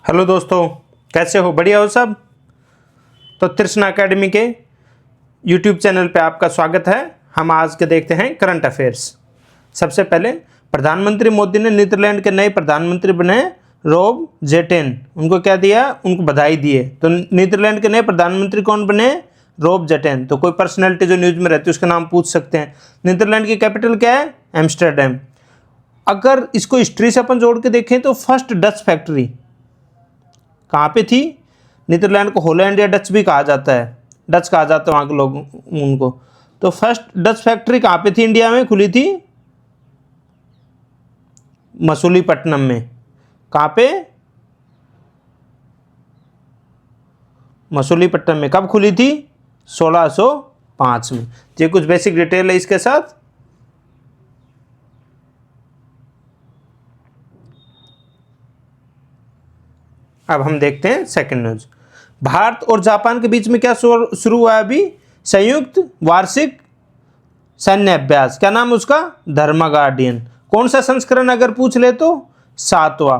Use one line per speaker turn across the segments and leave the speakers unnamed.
Hello दोस्तों, कैसे हो? बढ़िया हो सब? तो तृष्णा एकेडमी के यूट्यूब चैनल पे आपका स्वागत है। हम आज के देखते हैं करंट अफेयर्स। सबसे पहले प्रधानमंत्री मोदी ने नीदरलैंड के नए प्रधानमंत्री बने रॉब जेटेन, उनको क्या दिया? उनको बधाई दिए। तो नीदरलैंड के नए प्रधानमंत्री कौन बने? रॉब जेटेन। तो कोई पर्सनैलिटी जो न्यूज़ में रहती है उसका नाम पूछ सकते हैं। नीदरलैंड की कैपिटल क्या है? एम्स्टर्डम। अगर इसको हिस्ट्री से अपन जोड़ के देखें तो फर्स्ट डच फैक्ट्री कहाँ पे थी? नीदरलैंड को हॉलैंड या डच भी कहा जाता है, डच कहा जाता है वहाँ के लोग उनको। तो फर्स्ट डच फैक्ट्री कहाँ पे थी? इंडिया में खुली थी मसूलीपट्टनम में। कहाँ पे? मसूलीपट्टनम में। कब खुली थी? 1605 में। ये कुछ बेसिक डिटेल है इसके साथ। अब हम देखते हैं सेकंड न्यूज। भारत और जापान के बीच में क्या शुरू हुआ है अभी? संयुक्त वार्षिक सैन्य अभ्यास। क्या नाम उसका? धर्मा गार्डियन। कौन सा संस्करण अगर पूछ ले तो 7वां।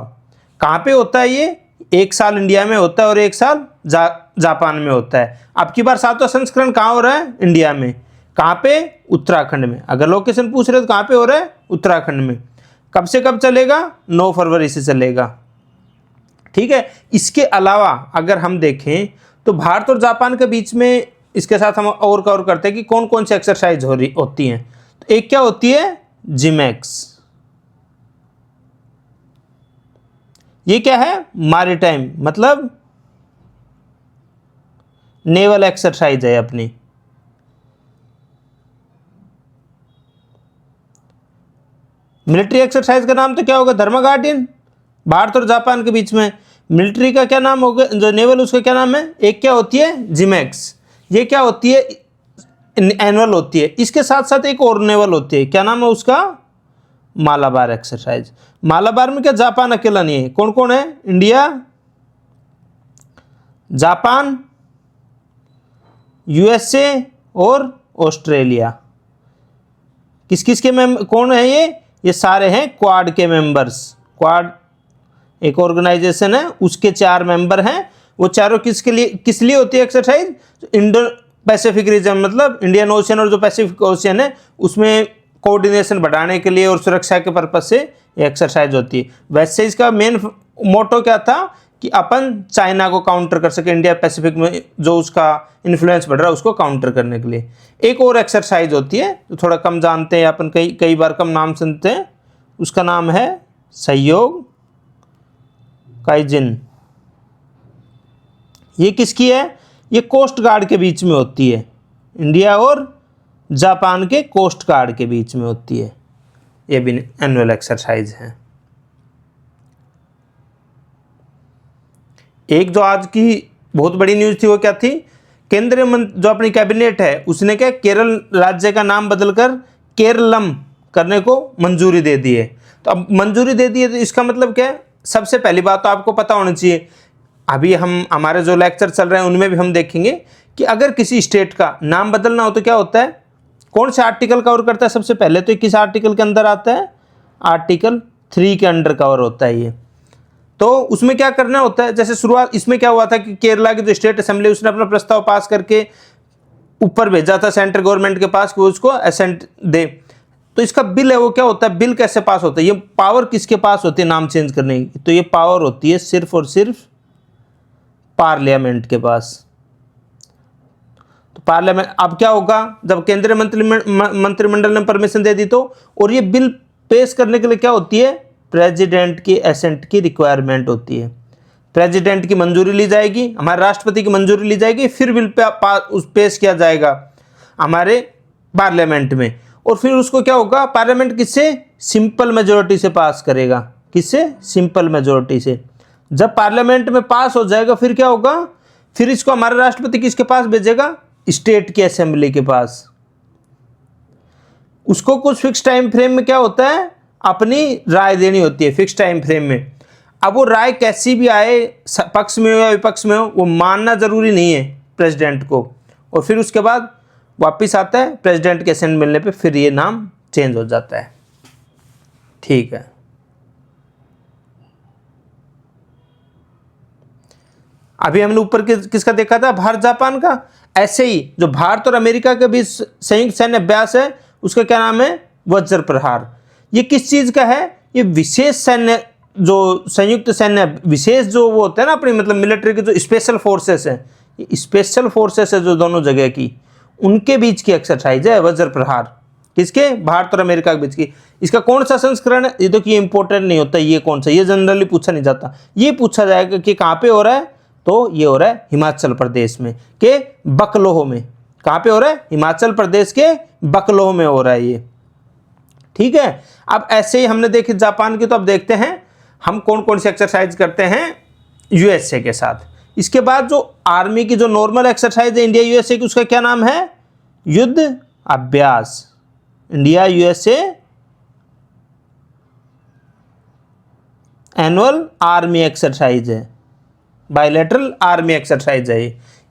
कहाँ पे होता है ये? एक साल इंडिया में होता है और एक साल जापान में होता है। अब की बार 7वां संस्करण कहाँ हो रहा है? इंडिया में। कहाँ पे? उत्तराखंड में। अगर लोकेशन पूछ रहे तो कहाँ पे हो रहा है? उत्तराखंड में। कब से कब चलेगा? 9 फरवरी से चलेगा। ठीक है। इसके अलावा अगर हम देखें तो भारत और जापान के बीच में इसके साथ हम और कवर करते हैं कि कौन कौन सी एक्सरसाइज होती हैं। तो एक क्या होती है? जिमैक्स। ये क्या है? मैरीटाइम, मतलब नेवल एक्सरसाइज है अपनी। मिलिट्री एक्सरसाइज का नाम तो क्या होगा? धर्मा गार्डियन। भारत और जापान के बीच में मिलिट्री का क्या नाम होगा? जो नेवल उसका क्या नाम है? एक क्या होती है? जिमैक्स। ये क्या होती है? एनुअल होती है। इसके साथ साथ एक और नेवल होती है, क्या नाम है उसका? मालाबार एक्सरसाइज। मालाबार में क्या जापान अकेला नहीं है, कौन कौन है? इंडिया, जापान, यूएसए और ऑस्ट्रेलिया। किस किस के कौन है ये सारे हैं क्वाड के मेंबर्स। क्वाड एक ऑर्गेनाइजेशन है, उसके 4 मेंबर हैं। वो चारों किस लिए होती है एक्सरसाइज? इंडो पैसिफिक रीजन, मतलब इंडियन ओशियन और जो पैसिफिक ओशियन है उसमें कोऑर्डिनेशन बढ़ाने के लिए और सुरक्षा के पर्पज से ये एक्सरसाइज होती है। वैसे इसका मेन मोटो क्या था कि अपन चाइना को काउंटर कर सके, इंडिया पैसिफिक में जो उसका इन्फ्लुएंस बढ़ रहा है उसको काउंटर करने के लिए। एक और एक्सरसाइज होती है जो थोड़ा कम जानते हैं अपन, कई बार कम नाम सुनते हैं, उसका नाम है सहयोग काइजिन। ये किसकी है? ये कोस्ट गार्ड के बीच में होती है, इंडिया और जापान के कोस्ट गार्ड के बीच में होती है। ये भी एनुअल एक्सरसाइज है। एक जो आज की बहुत बड़ी न्यूज़ थी वो क्या थी? केंद्रीय जो अपनी कैबिनेट है उसने क्या केरल राज्य का नाम बदलकर केरलम करने को मंजूरी दे दी है। तो अब मंजूरी दे दी है तो इसका मतलब क्या है? सबसे पहली बात तो आपको पता होना चाहिए, अभी हम हमारे जो लेक्चर चल रहे हैं उनमें भी हम देखेंगे कि अगर किसी स्टेट का नाम बदलना हो तो क्या होता है? कौन से आर्टिकल कवर करता है? सबसे पहले तो किस आर्टिकल के अंदर आता है? आर्टिकल 3 के अंडर कवर होता है ये। तो उसमें क्या करना होता है? जैसे शुरुआत इसमें क्या हुआ था कि केरला की जो स्टेट असेंबली उसने अपना प्रस्ताव पास करके ऊपर भेजा था सेंट्रल गवर्नमेंट के पास कि उसको असेंट दे। तो इसका बिल है वो क्या होता है? बिल कैसे पास होता है? ये पावर किसके पास होती है नाम चेंज करने की? तो ये पावर होती है सिर्फ और सिर्फ पार्लियामेंट के पास। तो पार्लियामेंट अब क्या होगा जब केंद्रीय मंत्रिमंडल ने परमिशन दे दी तो, और ये बिल पेश करने के लिए क्या होती है? प्रेसिडेंट की एसेंट की रिक्वायरमेंट होती है। प्रेसिडेंट की मंजूरी ली जाएगी, हमारे राष्ट्रपति की मंजूरी ली जाएगी, फिर बिल पेश किया जाएगा हमारे पार्लियामेंट में। और फिर उसको क्या होगा? पार्लियामेंट किससे? सिंपल मेजोरिटी से पास करेगा। किससे? सिंपल मेजोरिटी से। जब पार्लियामेंट में पास हो जाएगा फिर क्या होगा? फिर इसको हमारा राष्ट्रपति किसके पास भेजेगा? स्टेट की असेंबली के पास। उसको कुछ फिक्स टाइम फ्रेम में क्या होता है? अपनी राय देनी होती है फिक्स टाइम फ्रेम में। अब वो राय कैसी भी आए, पक्ष में हो या विपक्ष में हो, वो मानना जरूरी नहीं है प्रेसिडेंट को। और फिर उसके बाद वापस आता है प्रेसिडेंट के असेंट मिलने पे, फिर ये नाम चेंज हो जाता है। ठीक है। अभी हमने ऊपर किसका देखा था, भारत जापान का। ऐसे ही जो भारत और अमेरिका के बीच संयुक्त सैन्य अभ्यास है उसका क्या नाम है, वज्र प्रहार। ये किस चीज़ का है, ये विशेष सैन्य जो संयुक्त सैन्य विशेष जो वो होता है ना अपनी मतलब मिलिट्री के जो स्पेशल फोर्सेस हैं, ये स्पेशल फोर्सेस है जो दोनों जगह की, उनके बीच की एक्सरसाइज है वज्र प्रहार। किसके, भारत और अमेरिका के बीच की। इसका कौन सा संस्करण है, ये तो कि इंपॉर्टेंट नहीं होता ये कौन सा, ये जनरली पूछा नहीं जाता। ये पूछा जाएगा कि कहाँ पे हो रहा है, तो ये हो रहा है हिमाचल प्रदेश में के बकलोह में। कहाँ पे हो रहा है, हिमाचल प्रदेश के बकलोह में हो रहा है ये। ठीक है, अब ऐसे ही हमने देखे जापान की, तो अब देखते हैं हम कौन कौन सी एक्सरसाइज करते हैं यूएसए के साथ। इसके बाद जो आर्मी की जो नॉर्मल एक्सरसाइज है इंडिया यूएसए की, उसका क्या नाम है, युद्ध अभ्यास। India USA annual army exercise है, बायलैटरल आर्मी एक्सरसाइज है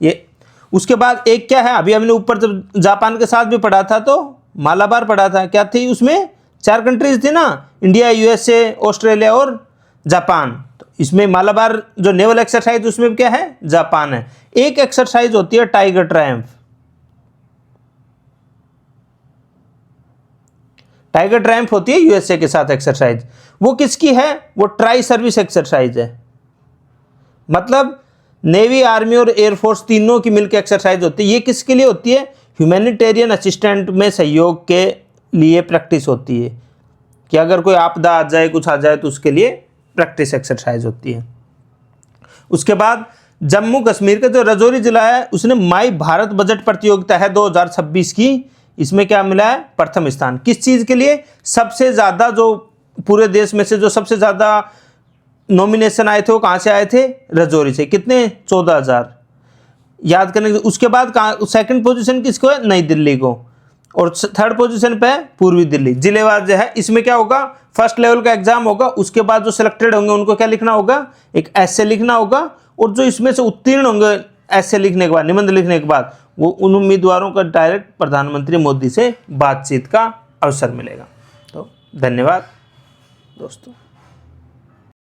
ये। उसके बाद एक क्या है, अभी हमने ऊपर जब जापान के साथ भी पढ़ा था तो मालाबार पढ़ा था, क्या थी उसमें 4 कंट्रीज थी ना, इंडिया, यूएसए, ऑस्ट्रेलिया और जापान। तो इसमें मालाबार जो नेवल एक्सरसाइज उसमें क्या है, जापान है। एक एक्सरसाइज होती है टाइगर ट्रायम्फ। टाइगर ट्रायम्फ होती है यूएसए के साथ एक्सरसाइज। वो किसकी है, वो ट्राई सर्विस एक्सरसाइज है, मतलब नेवी, आर्मी और एयरफोर्स तीनों की मिलकर एक्सरसाइज होती है। ये किसके लिए होती है, ह्यूमैनिटेरियन असिस्टेंट में सहयोग के लिए प्रैक्टिस होती है, कि अगर कोई आपदा आ जाए, कुछ आ जाए तो उसके लिए प्रैक्टिस एक्सरसाइज होती है। उसके बाद जम्मू कश्मीर का जो राजौरी जिला है उसने माई भारत बजट प्रतियोगिता है 2026 की, इसमें क्या मिला है, प्रथम स्थान। किस चीज़ के लिए, सबसे ज़्यादा जो पूरे देश में से जो सबसे ज़्यादा नॉमिनेशन आए थे वो कहाँ से आए थे, राजौरी से। कितने, 14,000 याद करने। उसके बाद कहाँ सेकंड पोजीशन किसको है, नई दिल्ली को, और थर्ड पोजीशन पे है पूर्वी दिल्ली। जिलेवार जो है इसमें क्या होगा, फर्स्ट लेवल का एग्जाम होगा, उसके बाद जो सिलेक्टेड होंगे उनको क्या लिखना होगा, एक एसे लिखना होगा, और जो इसमें से उत्तीर्ण होंगे एसे लिखने के बाद, निबंध लिखने के बाद, वो उन उम्मीदवारों का डायरेक्ट प्रधानमंत्री मोदी से बातचीत का अवसर मिलेगा। तो धन्यवाद दोस्तों।